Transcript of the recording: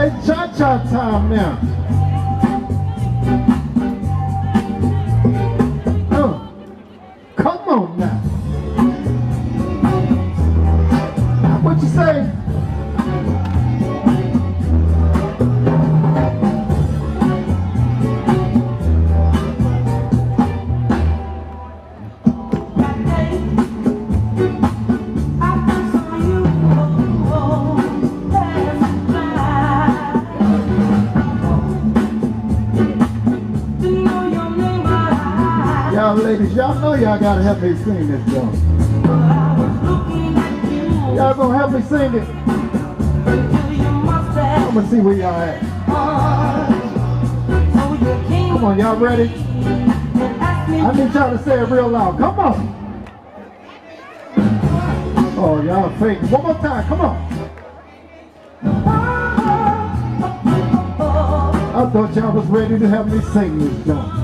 It's cha-cha time now. Come on now. What you say? Y'all ladies, y'all know y'all gotta help me sing this song. Y'all gonna help me sing it? I'm gonna see where y'all at. Come on, y'all ready? I need y'all to say it real loud. Come on. Oh, y'all faking. One more time, come on. I thought y'all was ready to help me sing this song.